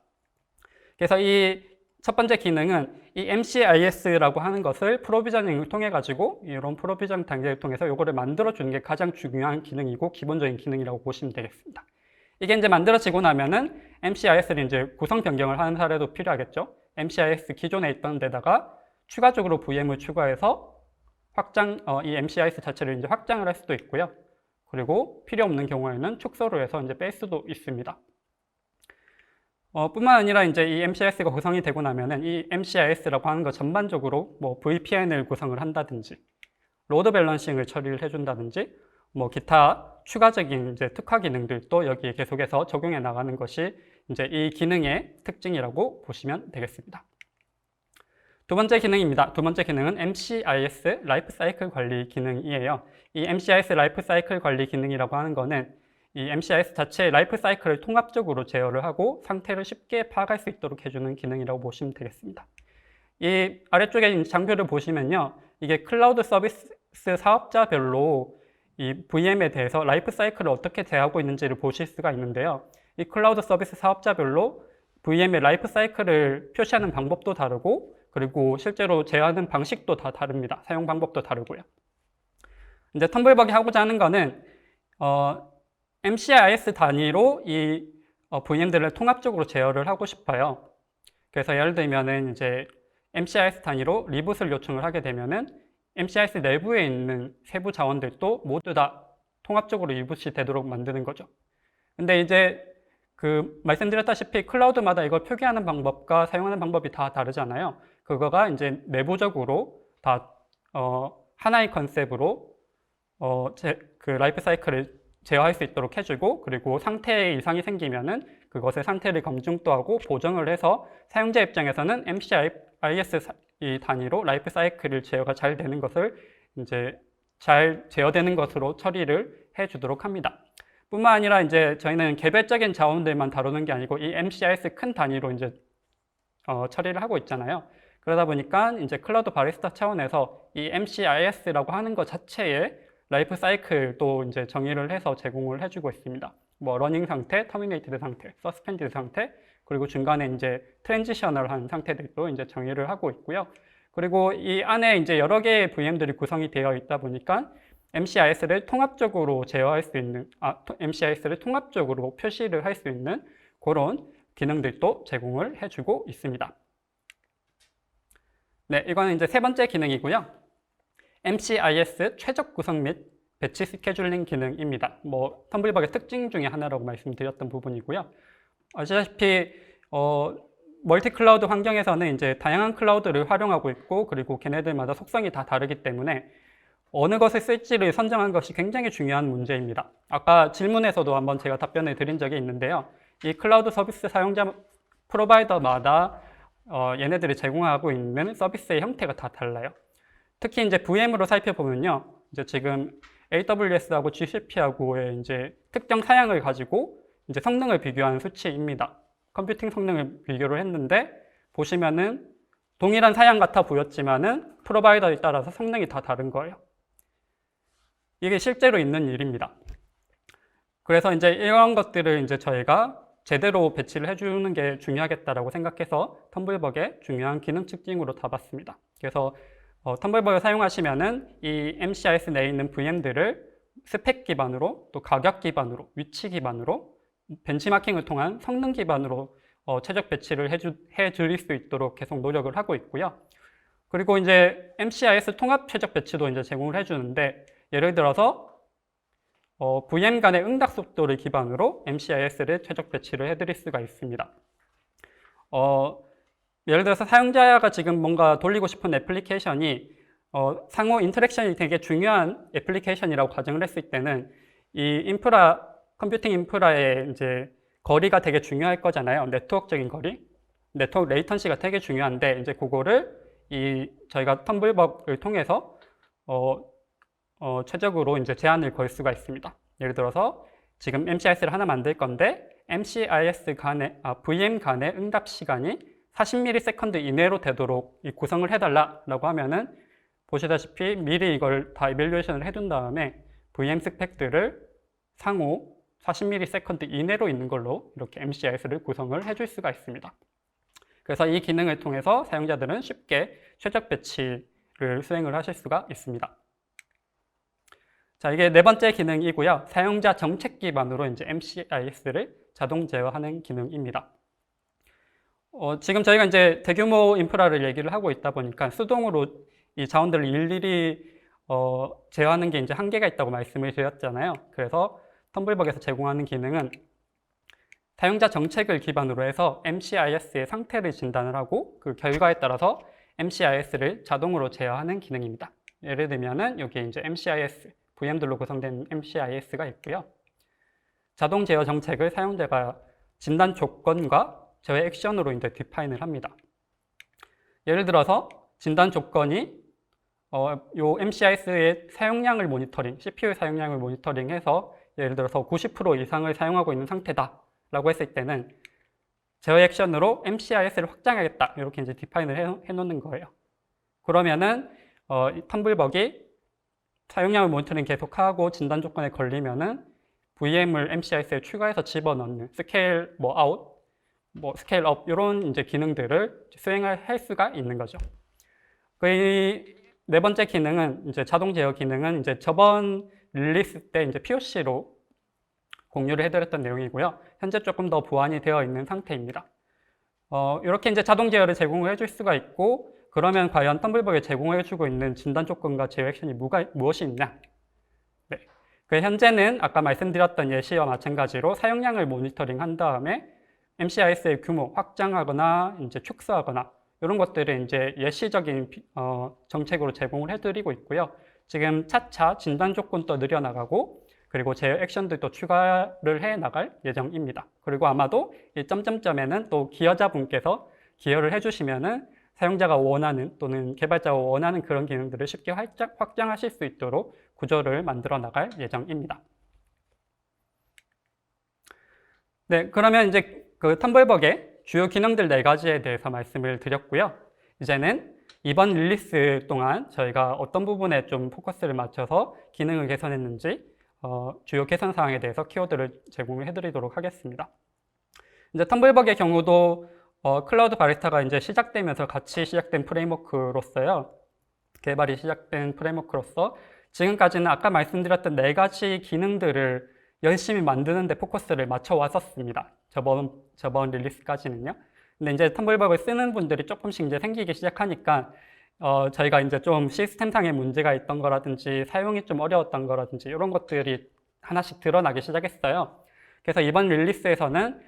S2: 그래서 이 첫 번째 기능은 이 MCIS라고 하는 것을 프로비저닝을 통해 가지고 이런 프로비저닝 단계를 통해서 이거를 만들어 주는 게 가장 중요한 기능이고 기본적인 기능이라고 보시면 되겠습니다. 이게 이제 만들어지고 나면은 MCIS를 이제 구성 변경을 하는 사례도 필요하겠죠. MCIS 기존에 있던 데다가 추가적으로 VM을 추가해서 이 MCIS 자체를 이제 확장을 할 수도 있고요. 그리고 필요 없는 경우에는 축소를 해서 이제 뺄 수도 있습니다. 뿐만 아니라 이제 이 MCIS가 구성이 되고 나면은 이 MCIS라고 하는 거 전반적으로 뭐 VPN을 구성을 한다든지, 로드 밸런싱을 처리를 해준다든지, 뭐 기타 추가적인 이제 특화 기능들도 여기에 계속해서 적용해 나가는 것이 이제 이 기능의 특징이라고 보시면 되겠습니다. 두 번째 기능입니다. 두 번째 기능은 MCIS 라이프 사이클 관리 기능이에요. 이 MCIS 라이프 사이클 관리 기능이라고 하는 거는 이 MCIS 자체의 라이프 사이클을 통합적으로 제어를 하고 상태를 쉽게 파악할 수 있도록 해주는 기능이라고 보시면 되겠습니다. 이 아래쪽에 장표를 보시면요. 이게 클라우드 서비스 사업자별로 이 VM에 대해서 라이프 사이클을 어떻게 제어하고 있는지를 보실 수가 있는데요. 이 클라우드 서비스 사업자별로 VM의 라이프 사이클을 표시하는 방법도 다르고 그리고 실제로 제어하는 방식도 다 다릅니다. 사용 방법도 다르고요. 이제 텀블벅이 하고자 하는 거는 MCIS 단위로 이 VM들을 통합적으로 제어를 하고 싶어요. 그래서 예를 들면은 이제 MCIS 단위로 리부트를 요청을 하게 되면은 MCIS 내부에 있는 세부 자원들도 모두 다 통합적으로 리부트이 되도록 만드는 거죠. 근데 이제 말씀드렸다시피 클라우드마다 이걸 표기하는 방법과 사용하는 방법이 다 다르잖아요. 그거가 이제 내부적으로 다 하나의 컨셉으로 라이프 사이클을 제어할 수 있도록 해주고 그리고 상태에 이상이 생기면은 그것의 상태를 검증도 하고 보정을 해서 사용자 입장에서는 MCIS 이 단위로 라이프 사이클을 제어가 잘 되는 것을 이제 잘 제어되는 것으로 처리를 해주도록 합니다. 뿐만 아니라 이제 저희는 개별적인 자원들만 다루는 게 아니고 이 MCIS 큰 단위로 이제 처리를 하고 있잖아요. 그러다 보니까 이제 클라우드 바리스타 차원에서 이 MCIS라고 하는 것 자체에 라이프 사이클도 이제 정의를 해서 제공을 해주고 있습니다. 뭐 러닝 상태, 터미네이티드 상태, 서스펜디드 상태, 그리고 중간에 이제 트랜지셔널한 상태들도 이제 정의를 하고 있고요. 그리고 이 안에 이제 여러 개의 VM들이 구성이 되어 있다 보니까 MCIS를 통합적으로 제어할 수 있는, MCIS를 통합적으로 표시를 할 수 있는 그런 기능들도 제공을 해주고 있습니다. 네, 이거는 이제 세 번째 기능이고요. MCIS 최적 구성 및 배치 스케줄링 기능입니다. 뭐 텀블벅의 특징 중에 하나라고 말씀드렸던 부분이고요. 아시다시피 멀티 클라우드 환경에서는 이제 다양한 클라우드를 활용하고 있고 그리고 걔네들마다 속성이 다 다르기 때문에 어느 것을 쓸지를 선정한 것이 굉장히 중요한 문제입니다. 아까 질문에서도 한번 제가 답변을 드린 적이 있는데요. 이 클라우드 서비스 사용자 프로바이더마다 얘네들이 제공하고 있는 서비스의 형태가 다 달라요. 특히 이제 VM으로 살펴보면요. 이제 지금 AWS하고 GCP하고의 이제 특정 사양을 가지고 이제 성능을 비교한 수치입니다. 컴퓨팅 성능을 비교를 했는데 보시면은 동일한 사양 같아 보였지만은 프로바이더에 따라서 성능이 다 다른 거예요. 이게 실제로 있는 일입니다. 그래서 이제 이런 것들을 이제 저희가 제대로 배치를 해주는 게 중요하겠다라고 생각해서 텀블벅의 중요한 기능 특징으로 담았습니다. 그래서 텀블벅을 사용하시면은 이 MCIS 내에 있는 VM들을 스펙 기반으로 또 가격 기반으로 위치 기반으로 벤치마킹을 통한 성능 기반으로 최적 배치를 해드릴 수 있도록 계속 노력을 하고 있고요. 그리고 이제 MCIS 통합 최적 배치도 이제 제공을 해주는데 예를 들어서 VM 간의 응답 속도를 기반으로 MCIS를 최적 배치를 해드릴 수가 있습니다. 예를 들어서 사용자가 지금 뭔가 돌리고 싶은 애플리케이션이 상호 인터랙션이 되게 중요한 애플리케이션이라고 가정을 했을 때는 이 컴퓨팅 인프라의 이제 거리가 되게 중요할 거잖아요. 네트워크적인 거리, 네트워크 레이턴시가 되게 중요한데 이제 그거를 저희가 텀블벅을 통해서 최적으로 이제 제한을 걸 수가 있습니다. 예를 들어서 지금 MCIS를 하나 만들 건데 MCIS VM 간의 응답 시간이 40ms 이내로 되도록 구성을 해달라고 하면은 보시다시피 미리 이걸 다 이밸류에이션을 해둔 다음에 VM 스펙들을 상호 40ms 이내로 있는 걸로 이렇게 MCIS를 구성을 해줄 수가 있습니다. 그래서 이 기능을 통해서 사용자들은 쉽게 최적 배치를 수행을 하실 수가 있습니다. 자, 이게 네 번째 기능이고요. 사용자 정책 기반으로 이제 MCIS를 자동 제어하는 기능입니다. 지금 저희가 이제 대규모 인프라를 얘기를 하고 있다 보니까 수동으로 이 자원들을 일일이 제어하는 게 이제 한계가 있다고 말씀을 드렸잖아요. 그래서 텀블벅에서 제공하는 기능은 사용자 정책을 기반으로 해서 MCIS의 상태를 진단을 하고 그 결과에 따라서 MCIS를 자동으로 제어하는 기능입니다. 예를 들면은 여기 이제 MCIS, VM들로 구성된 MCIS가 있고요. 자동 제어 정책을 사용자가 진단 조건과 제어 액션으로 이제 디파인을 합니다. 예를 들어서 진단 조건이 요 MCIS의 사용량을 모니터링, CPU 사용량을 모니터링해서 예를 들어서 90% 이상을 사용하고 있는 상태다 라고 했을 때는 제어 액션으로 MCIS를 확장하겠다 이렇게 이제 디파인을 해놓는 거예요. 그러면은 텀블벅이 사용량을 모니터링 계속하고 진단 조건에 걸리면은 VM을 MCIS에 추가해서 집어넣는 스케일 아웃, 스케일 업 이런 이제 기능들을 수행할 수가 있는 거죠. 네 번째 기능은 이제 자동 제어 기능은 이제 저번 릴리스 때 이제 POC로 공유를 해드렸던 내용이고요. 현재 조금 더 보완이 되어 있는 상태입니다. 이렇게 이제 자동 제어를 제공을 해줄 수가 있고, 그러면 과연 텀블벅에 제공해주고 있는 진단 조건과 제어 액션이 무엇이 있냐? 네. 현재는 아까 말씀드렸던 예시와 마찬가지로 사용량을 모니터링 한 다음에 MCIS의 규모 확장하거나 이제 축소하거나 이런 것들을 이제 예시적인 정책으로 제공을 해드리고 있고요. 지금 차차 진단 조건도 늘려나가고 그리고 제어 액션들도 추가를 해 나갈 예정입니다. 그리고 아마도 이 점점점에는 또 기여자분께서 기여를 해주시면은 사용자가 원하는 또는 개발자가 원하는 그런 기능들을 쉽게 확장하실 수 있도록 구조를 만들어 나갈 예정입니다. 네, 그러면 이제 그 텀블벅의 주요 기능들 4가지에 대해서 말씀을 드렸고요. 이제는 이번 릴리스 동안 저희가 어떤 부분에 좀 포커스를 맞춰서 기능을 개선했는지 주요 개선 사항에 대해서 키워드를 제공을 해드리도록 하겠습니다. 이제 텀블벅의 경우도 클라우드 바리스타가 이제 시작되면서 같이 시작된 프레임워크로서요. 개발이 시작된 프레임워크로서 지금까지는 아까 말씀드렸던 4가지 기능들을 열심히 만드는 데 포커스를 맞춰 왔었습니다. 저번 릴리스까지는요. 근데 이제 텀블벅을 쓰는 분들이 조금씩 이제 생기기 시작하니까 저희가 이제 좀 시스템상의 문제가 있던 거라든지 사용이 좀 어려웠던 거라든지 이런 것들이 하나씩 드러나기 시작했어요. 그래서 이번 릴리스에서는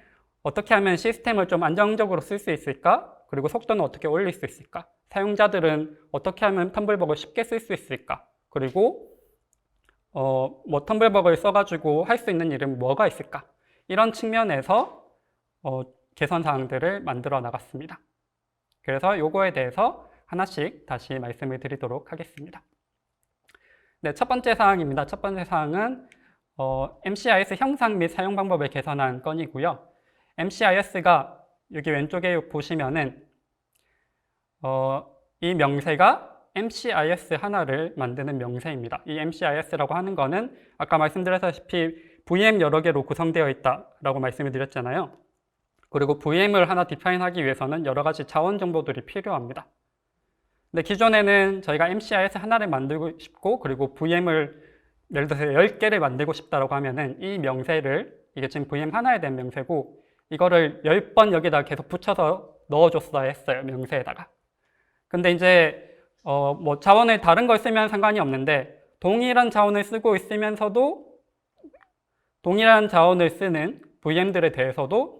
S2: 어떻게 하면 시스템을 좀 안정적으로 쓸 수 있을까? 그리고 속도는 어떻게 올릴 수 있을까? 사용자들은 어떻게 하면 텀블벅을 쉽게 쓸 수 있을까? 그리고 텀블벅을 써가지고 할 수 있는 일은 뭐가 있을까? 이런 측면에서 개선 사항들을 만들어 나갔습니다. 그래서 요거에 대해서 하나씩 다시 말씀을 드리도록 하겠습니다. 네, 첫 번째 사항입니다. 첫 번째 사항은 MCIS 형상 및 사용 방법을 개선한 건이고요. MCIS가 여기 왼쪽에 보시면은 이 명세가 MCIS 하나를 만드는 명세입니다. 이 MCIS라고 하는 거는 아까 말씀드렸다시피 VM 여러 개로 구성되어 있다라고 말씀을 드렸잖아요. 그리고 VM을 하나 디파인하기 위해서는 여러 가지 자원 정보들이 필요합니다. 근데 기존에는 저희가 MCIS 하나를 만들고 싶고 그리고 VM을 예를 들어서 10개를 만들고 싶다라고 하면은 이 명세를 이게 지금 VM 하나에 대한 명세고 이거를 10번 여기다 계속 붙여서 넣어줬어야 했어요. 명세에다가. 근데 이제 자원을 다른 걸 쓰면 상관이 없는데 동일한 자원을 쓰고 있으면서도 동일한 자원을 쓰는 VM들에 대해서도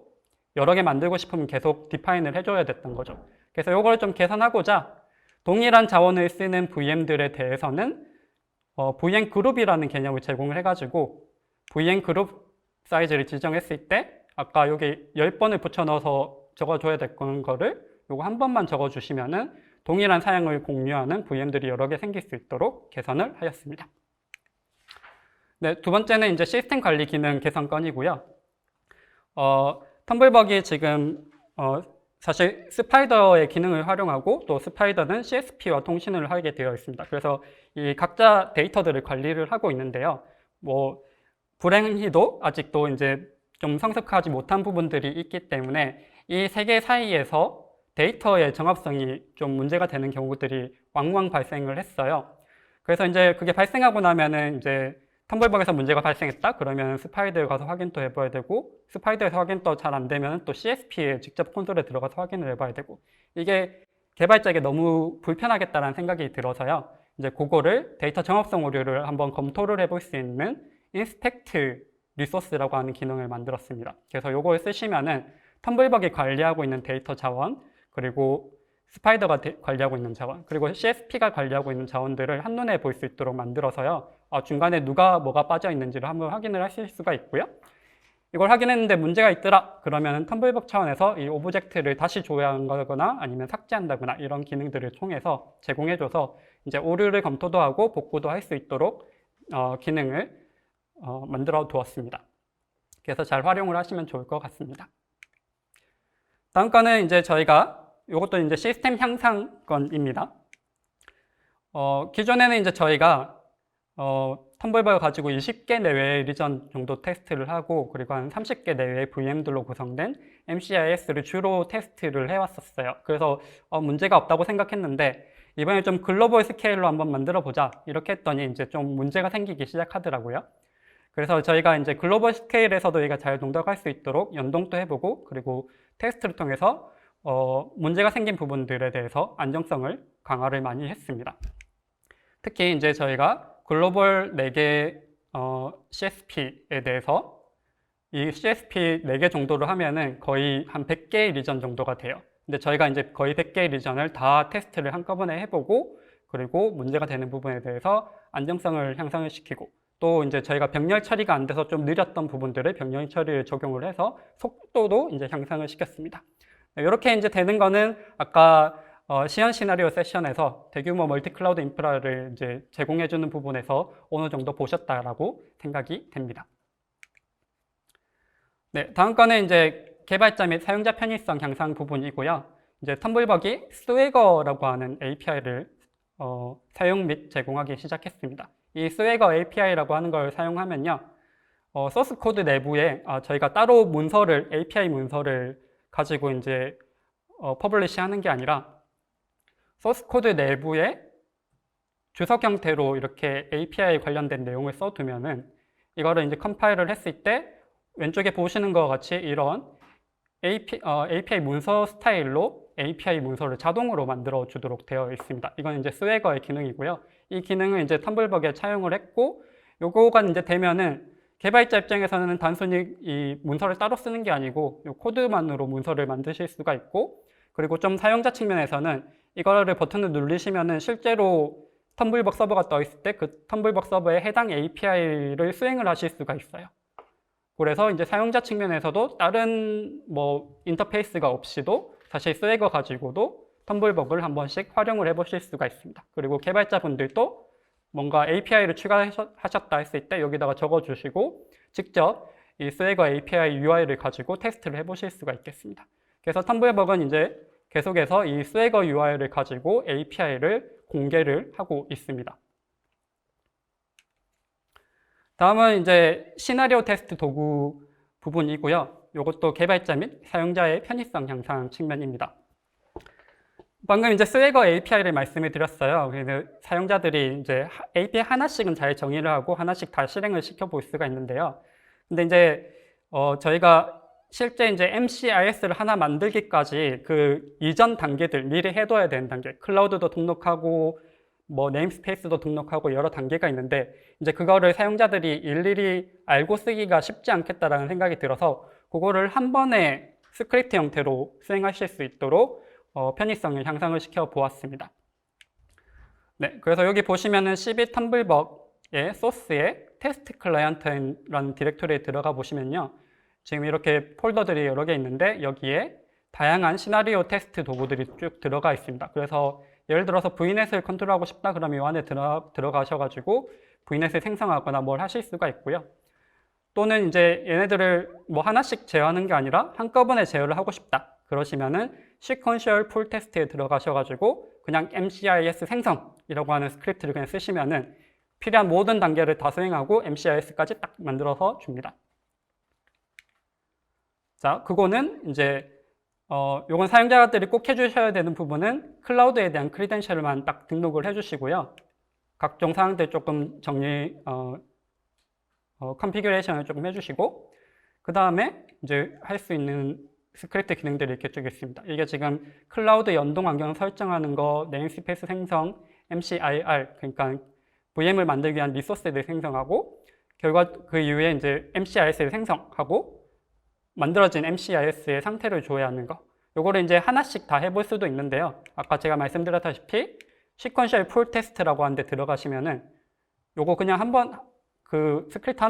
S2: 여러 개 만들고 싶으면 계속 디파인을 해줘야 됐던 거죠. 그래서 이걸 좀 개선하고자 동일한 자원을 쓰는 VM들에 대해서는 VM 그룹이라는 개념을 제공을 해가지고 VM 그룹 사이즈를 지정했을 때 아까 여기 10번을 붙여 넣어서 적어줘야 될 거를 요거 한 번만 적어주시면은 동일한 사양을 공유하는 VM들이 여러 개 생길 수 있도록 개선을 하였습니다. 네, 두 번째는 이제 시스템 관리 기능 개선건이고요. 텀블벅이 지금 사실 스파이더의 기능을 활용하고 또 스파이더는 CSP와 통신을 하게 되어 있습니다. 그래서 이 각자 데이터들을 관리를 하고 있는데요. 뭐 불행히도 아직도 이제 좀 성숙하지 못한 부분들이 있기 때문에 이 세 개 사이에서 데이터의 정합성이 좀 문제가 되는 경우들이 왕왕 발생을 했어요. 그래서 이제 그게 발생하고 나면은 이제 텀블벅에서 문제가 발생했다? 그러면 스파이더에 가서 확인도 해봐야 되고, 스파이더에서 확인도 잘 안 되면 또 CSP에 직접 콘솔에 들어가서 확인을 해봐야 되고, 이게 개발자에게 너무 불편하겠다는 생각이 들어서요. 이제 그거를 데이터 정합성 오류를 한번 검토를 해볼 수 있는 인스펙트 리소스라고 하는 기능을 만들었습니다. 그래서 이걸 쓰시면은 텀블벅이 관리하고 있는 데이터 자원, 그리고 스파이더가 관리하고 있는 자원, 그리고 CSP가 관리하고 있는 자원들을 한눈에 볼 수 있도록 만들어서요. 중간에 누가 뭐가 빠져 있는지를 한번 확인을 하실 수가 있고요. 이걸 확인했는데 문제가 있더라. 그러면 텀블벅 차원에서 이 오브젝트를 다시 조회한다거나 아니면 삭제한다거나 이런 기능들을 통해서 제공해줘서 이제 오류를 검토도 하고 복구도 할 수 있도록 기능을 만들어 두었습니다. 그래서 잘 활용을 하시면 좋을 것 같습니다. 다음 거는 이제 저희가 이것도 이제 시스템 향상건입니다. 기존에는 이제 저희가 텀블벅을 가지고 20개 내외의 리전 정도 테스트를 하고 그리고 한 30개 내외의 VM들로 구성된 MCIS를 주로 테스트를 해왔었어요. 그래서 문제가 없다고 생각했는데 이번에 좀 글로벌 스케일로 한번 만들어 보자 이렇게 했더니 이제 좀 문제가 생기기 시작하더라고요. 그래서 저희가 이제 글로벌 스케일에서도 얘가 잘 동작할 수 있도록 연동도 해보고 그리고 테스트를 통해서 문제가 생긴 부분들에 대해서 안정성을 강화를 많이 했습니다. 특히 이제 저희가 글로벌 4개 CSP에 대해서 이 CSP 4개 정도를 하면은 거의 한 100개의 리전 정도가 돼요. 근데 저희가 이제 거의 100개의 리전을 다 테스트를 한꺼번에 해보고 그리고 문제가 되는 부분에 대해서 안정성을 향상을 시키고 또 이제 저희가 병렬 처리가 안 돼서 좀 느렸던 부분들을 병렬 처리를 적용을 해서 속도도 이제 향상을 시켰습니다. 이렇게 이제 되는 거는 아까 시연 시나리오 세션에서 대규모 멀티 클라우드 인프라를 이제 제공해주는 부분에서 어느 정도 보셨다라고 생각이 됩니다. 네, 다음 거는 이제 개발자 및 사용자 편의성 향상 부분이고요. 이제 텀블벅이 스웨거라고 하는 API를 사용 및 제공하기 시작했습니다. 이 스웨거 API라고 하는 걸 사용하면요, 소스 코드 내부에 저희가 따로 문서를 API 문서를 가지고 이제 퍼블리시 하는 게 아니라 소스 코드 내부에 주석 형태로 이렇게 API 관련된 내용을 써두면은 이거를 이제 컴파일을 했을 때 왼쪽에 보시는 것 같이 이런 API 문서 스타일로 API 문서를 자동으로 만들어 주도록 되어 있습니다. 이건 이제 스웨거의 기능이고요. 이 기능을 이제 텀블벅에 차용을 했고 요거가 이제 되면은 개발자 입장에서는 단순히 이 문서를 따로 쓰는 게 아니고 이 코드만으로 문서를 만드실 수가 있고 그리고 좀 사용자 측면에서는 이거를 버튼을 누르시면은 실제로 텀블벅 서버가 떠 있을 때 그 텀블벅 서버에 해당 API를 수행을 하실 수가 있어요. 그래서 이제 사용자 측면에서도 다른 뭐 인터페이스가 없이도 사실 스웨거 가지고도 텀블벅을 한 번씩 활용을 해보실 수가 있습니다. 그리고 개발자분들도 뭔가 API를 추가하셨다 했을 때 여기다가 적어주시고 직접 이 스웨거 API UI를 가지고 테스트를 해보실 수가 있겠습니다. 그래서 텀블벅은 이제 계속해서 이 스웨거 UI를 가지고 API를 공개를 하고 있습니다. 다음은 이제 시나리오 테스트 도구 부분이고요. 이것도 개발자 및 사용자의 편의성 향상 측면입니다. 방금 이제 스웨거 API를 말씀을 드렸어요. 그래서 사용자들이 이제 API 하나씩은 잘 정의를 하고 하나씩 다 실행을 시켜볼 수가 있는데요. 근데 이제 저희가 실제 이제 MCIS를 하나 만들기까지 그 이전 단계들 미리 해둬야 되는 단계, 클라우드도 등록하고 뭐 네임스페이스도 등록하고 여러 단계가 있는데 이제 그거를 사용자들이 일일이 알고 쓰기가 쉽지 않겠다라는 생각이 들어서 그거를 한 번에 스크립트 형태로 수행하실 수 있도록 편의성을 향상을 시켜 보았습니다. 네, 그래서 여기 보시면은 CB 텀블벅의 소스에 테스트 클라이언트라는 디렉토리에 들어가 보시면요. 지금 이렇게 폴더들이 여러 개 있는데 여기에 다양한 시나리오 테스트 도구들이 쭉 들어가 있습니다. 그래서 예를 들어서 VNet을 컨트롤하고 싶다 그러면 이 안에 들어가셔가지고 VNet을 생성하거나 뭘 하실 수가 있고요. 또는 이제 얘네들을 뭐 하나씩 제어하는 게 아니라 한꺼번에 제어를 하고 싶다 그러시면은 시퀀셜 풀 테스트에 들어가셔가지고 그냥 MCIS 생성이라고 하는 스크립트를 그냥 쓰시면은 필요한 모든 단계를 다 수행하고 MCIS까지 딱 만들어서 줍니다. 자, 그거는 이제 요건 사용자들이 꼭 해주셔야 되는 부분은 클라우드에 대한 크리덴셜만 딱 등록을 해주시고요. 각종 사항들 조금 컨피규레이션을 조금 해주시고 그 다음에 이제 할 수 있는 스크립트 기능들이 이렇게 쭉 있습니다. 이게 지금 클라우드 연동 환경 설정하는 거, 네임스페이스 생성, MCIR 그러니까 VM을 만들기 위한 리소스를 생성하고 결과 그 이후에 이제 MCIS를 생성하고 만들어진 MCIS의 상태를 조회하는 거. 요거를 이제 하나씩 다 해볼 수도 있는데요. 아까 제가 말씀드렸다시피 시퀀셜 풀 테스트라고 하는데 들어가시면은 요거 그냥 한번 그 스크립트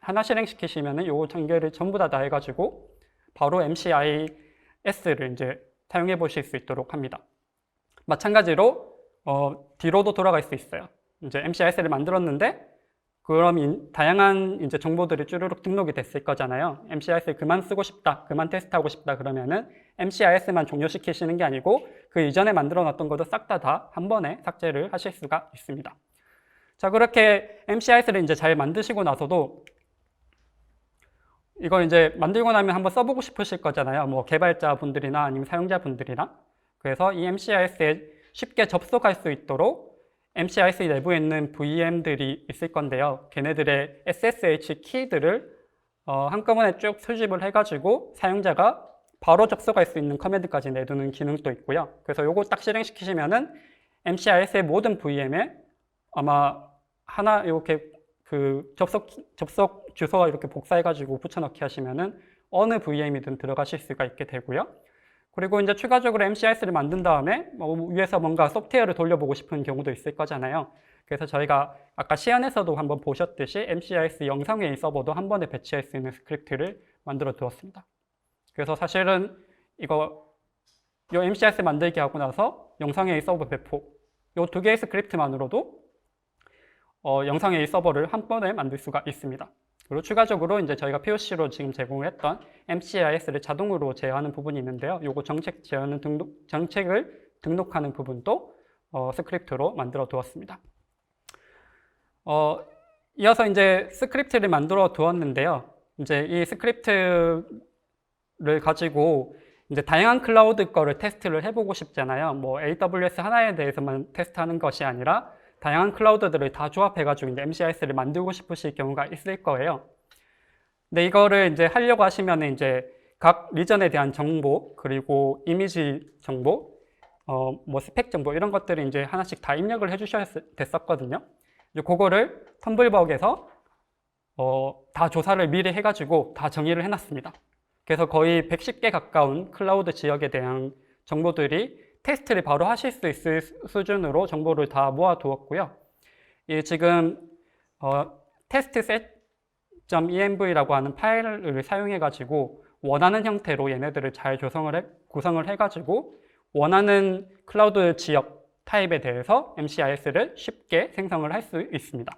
S2: 하나 실행시키시면은 요거 전개를 전부 다 해가지고 바로 MCIS를 이제 사용해 보실 수 있도록 합니다. 마찬가지로 뒤로도 돌아갈 수 있어요. 이제 MCIS를 만들었는데 그럼 다양한 이제 정보들이 쭈루룩 등록이 됐을 거잖아요. MCIS를 그만 쓰고 싶다, 그만 테스트하고 싶다 그러면은 MCIS만 종료시키시는 게 아니고 그 이전에 만들어 놨던 것도 싹 다 한 번에 삭제를 하실 수가 있습니다. 자, 그렇게 MCIS를 이제 잘 만드시고 나서도 이걸 이제 만들고 나면 한번 써보고 싶으실 거잖아요. 뭐 개발자분들이나 아니면 사용자분들이나. 그래서 이 MCIS에 쉽게 접속할 수 있도록 MCIS 내부에 있는 VM들이 있을 건데요. 걔네들의 SSH 키들을 한꺼번에 쭉 수집을 해가지고 사용자가 바로 접속할 수 있는 커맨드까지 내두는 기능도 있고요. 그래서 요거 딱 실행시키시면은 MCIS의 모든 VM에 아마 하나 이렇게 그 접속 주소가 이렇게 복사해가지고 붙여넣기 하시면은 어느 VM이든 들어가실 수가 있게 되고요. 그리고 이제 추가적으로 MCIS를 만든 다음에 위에서 뭔가 소프트웨어를 돌려보고 싶은 경우도 있을 거잖아요. 그래서 저희가 아까 시연에서도 한번 보셨듯이 MCIS 영상회의 서버도 한 번에 배치할 수 있는 스크립트를 만들어 두었습니다. 그래서 사실은 요 MCIS 만들기 하고 나서 영상회의 서버 배포 요 두 개의 스크립트만으로도 영상회의 서버를 한 번에 만들 수가 있습니다. 그리고 추가적으로 이제 저희가 POC로 지금 제공했던 MCIS를 자동으로 제어하는 부분이 있는데요. 요거 정책을 등록하는 부분도 스크립트로 만들어 두었습니다. 이어서 이제 스크립트를 만들어 두었는데요. 이제 이 스크립트를 가지고 이제 다양한 클라우드 거를 테스트를 해보고 싶잖아요. 뭐 AWS 하나에 대해서만 테스트하는 것이 아니라 다양한 클라우드들을 다 조합해가지고 이제 MCIS를 만들고 싶으실 경우가 있을 거예요. 근데 이거를 이제 하려고 하시면 이제 각 리전에 대한 정보, 그리고 이미지 정보, 뭐 스펙 정보 이런 것들을 이제 하나씩 다 입력을 해주셔야 됐었거든요. 이제 그거를 텀블벅에서 다 조사를 미리 해가지고 다 정의를 해놨습니다. 그래서 거의 110개 가까운 클라우드 지역에 대한 정보들이 테스트를 바로 하실 수 있을 수준으로 정보를 다 모아두었고요. 지금 testset.env라고 하는 파일을 사용해가지고 원하는 형태로 얘네들을 잘 구성을 해가지고 원하는 클라우드 지역 타입에 대해서 MCIS를 쉽게 생성을 할 수 있습니다.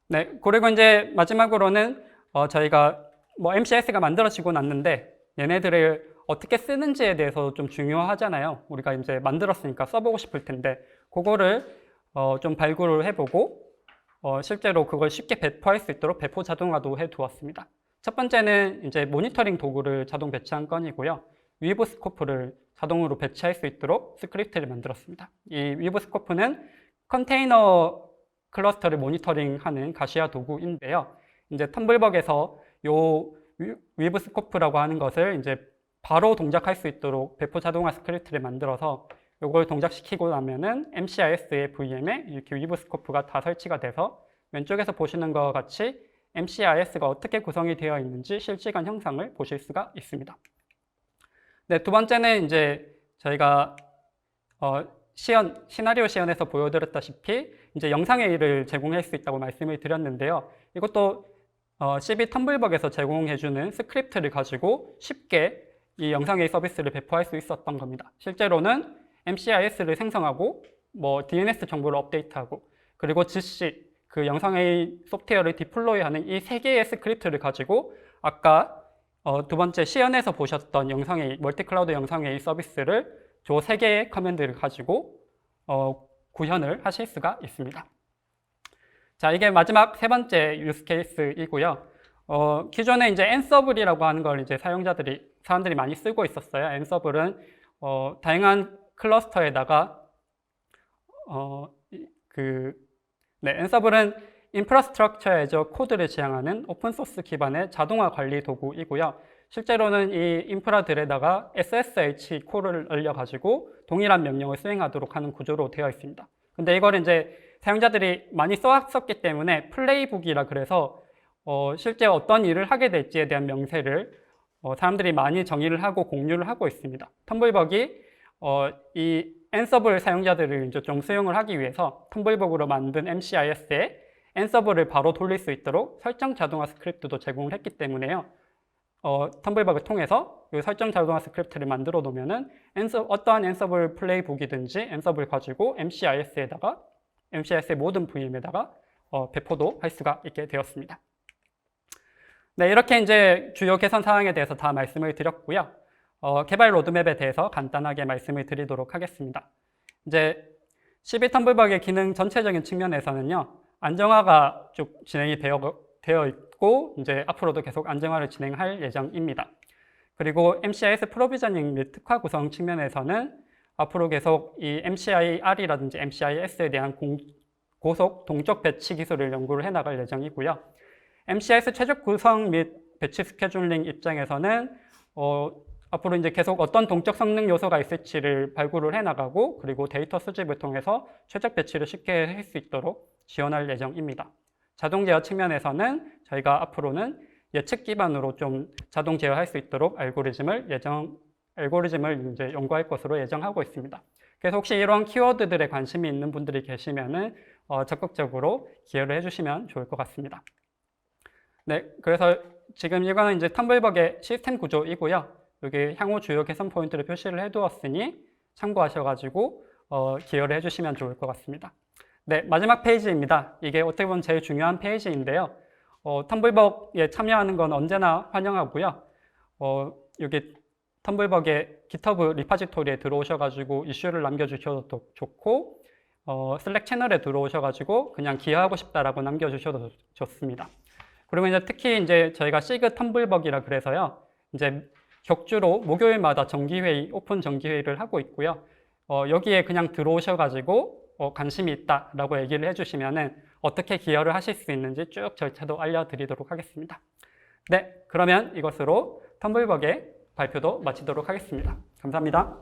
S2: 네, 그리고 이제 마지막으로는 저희가 뭐 MCIS가 만들어지고 났는데 얘네들을 어떻게 쓰는지에 대해서 좀 중요하잖아요. 우리가 이제 만들었으니까 써보고 싶을 텐데 그거를 좀 발굴을 해보고 실제로 그걸 쉽게 배포할 수 있도록 배포 자동화도 해두었습니다. 첫 번째는 이제 모니터링 도구를 자동 배치한 건이고요. 위브 스코프를 자동으로 배치할 수 있도록 스크립트를 만들었습니다. 이 위브 스코프는 컨테이너 클러스터를 모니터링하는 가시화 도구인데요. 이제 텀블벅에서 요 위브 스코프라고 하는 것을 이제 바로 동작할 수 있도록 배포 자동화 스크립트를 만들어서 이걸 동작시키고 나면은 MCIS의 VM에 이렇게 위브 스코프가 다 설치가 돼서 왼쪽에서 보시는 것과 같이 MCIS가 어떻게 구성이 되어 있는지 실시간 형상을 보실 수가 있습니다. 네, 두 번째는 이제 저희가 시나리오 시연에서 보여드렸다시피 이제 영상회의를 제공할 수 있다고 말씀을 드렸는데요. 이것도 CB 텀블벅에서 제공해주는 스크립트를 가지고 쉽게 이 영상회의 서비스를 배포할 수 있었던 겁니다. 실제로는 MCIS를 생성하고 뭐 DNS 정보를 업데이트하고 그리고 GC 그 영상회의 소프트웨어를 디플로이하는 이 세 개의 스크립트를 가지고 아까 두 번째 시연에서 보셨던 영상회의 멀티클라우드 영상회의 서비스를 저 세 개의 커맨드를 가지고 구현을 하실 수가 있습니다. 자, 이게 마지막 세 번째 유스 케이스이고요. 기존에 이제 Ensemble이라고 하는 걸 이제 사람들이 많이 쓰고 있었어요. Ensemble은 다양한 클러스터에다가 Ensemble은 인프라스트럭처 애저 코드를 지향하는 오픈소스 기반의 자동화 관리 도구이고요. 실제로는 이 인프라들에다가 SSH 콜을 올려가지고 동일한 명령을 수행하도록 하는 구조로 되어 있습니다. 근데 이걸 이제 사용자들이 많이 써왔었기 때문에 플레이북이라 그래서 실제 어떤 일을 하게 될지에 대한 명세를 사람들이 많이 정의를 하고 공유를 하고 있습니다. 텀블벅이 이 Ansible 사용자들을 이제 좀 수용을 하기 위해서 텀블벅으로 만든 MCIS에 Ansible을 바로 돌릴 수 있도록 설정 자동화 스크립트도 제공을 했기 때문에요. 텀블벅을 통해서 이 설정 자동화 스크립트를 만들어 놓으면은 어떠한 Ansible 플레이북이든지 Ansible 가지고 MCIS의 모든 VM에다가 배포도 할 수가 있게 되었습니다. 네, 이렇게 이제 주요 개선 사항에 대해서 다 말씀을 드렸고요. 개발 로드맵에 대해서 간단하게 말씀을 드리도록 하겠습니다. 이제 CB 텀블벅의 기능 전체적인 측면에서는요, 안정화가 쭉 진행이 되어 있고, 이제 앞으로도 계속 안정화를 진행할 예정입니다. 그리고 MCIS 프로비저닝 및 특화 구성 측면에서는 앞으로 계속 이 MCIR이라든지 MCIS에 대한 고속 동적 배치 기술을 연구를 해나갈 예정이고요. MCIS 최적 구성 및 배치 스케줄링 입장에서는 앞으로 이제 계속 어떤 동적 성능 요소가 있을지를 발굴을 해나가고 그리고 데이터 수집을 통해서 최적 배치를 쉽게 할 수 있도록 지원할 예정입니다. 자동 제어 측면에서는 저희가 앞으로는 예측 기반으로 좀 자동 제어할 수 있도록 알고리즘을 이제 연구할 것으로 예정하고 있습니다. 그래서 혹시 이런 키워드들에 관심이 있는 분들이 계시면은 적극적으로 기여를 해주시면 좋을 것 같습니다. 네, 그래서 지금 이거는 이제 텀블벅의 시스템 구조이고요. 여기 향후 주요 개선 포인트를 표시를 해두었으니 참고하셔가지고 기여를 해주시면 좋을 것 같습니다. 네, 마지막 페이지입니다. 이게 어떻게 보면 제일 중요한 페이지인데요. 텀블벅에 참여하는 건 언제나 환영하고요. 여기 텀블벅의 GitHub 리파지토리에 들어오셔가지고 이슈를 남겨주셔도 좋고, 슬랙 채널에 들어오셔가지고 그냥 기여하고 싶다라고 남겨주셔도 좋습니다. 그리고 이제 특히 이제 저희가 시그 텀블벅이라 그래서요, 이제 격주로 목요일마다 정기회의, 오픈 정기회의를 하고 있고요. 여기에 그냥 들어오셔가지고 관심이 있다라고 얘기를 해주시면은 어떻게 기여를 하실 수 있는지 쭉 절차도 알려드리도록 하겠습니다. 네, 그러면 이것으로 텀블벅의 발표도 마치도록 하겠습니다. 감사합니다.